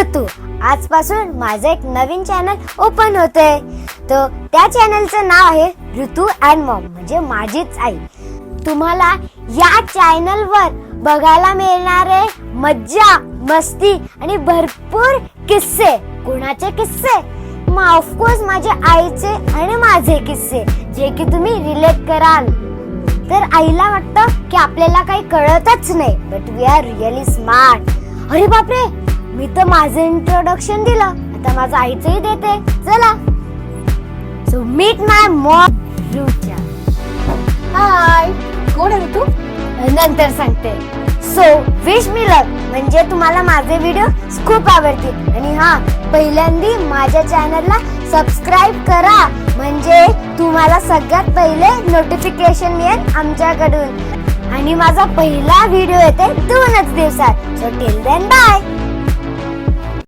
ऋतू. आजपासून माझं एक नवीन चॅनल ओपन होतंय. तर त्या चॅनलचं नाव आहे ऋतू अँड मॉम, म्हणजे माझीच आई. तुम्हाला या चॅनलवर बघायला मिळणारे मज्जा, मस्ती आणि भरपूर किस्से. कोणाचे किस्से? ऑफकोर्स माझ्या आईचे आणि माझे किस्से, जे की तुम्ही रिलेट कराल. तर आईला वाटतं की आपल्याला काही कळतच नाही, but we are really smart. अरे बापरे, मी तर माझं इंट्रोडक्शन दिलं, आता माझं आईचंही देते. चला, सो मीट माय मॉम ऋचा. हाय, कोण आहे तू? नंतर सांगते. सो विश मी लक, म्हणजे तुम्हाला माझे व्हिडिओ खूप आवडतील. आणि हा, पहिल्यांदा माझ्या चॅनलला सबस्क्राईब करा, म्हणजे तुम्हाला सगळ्यात पहिले नोटिफिकेशन मिळेल आमच्याकडून. आणि माझा पहिला व्हिडिओ येते 2च दिवसात. So till then bye.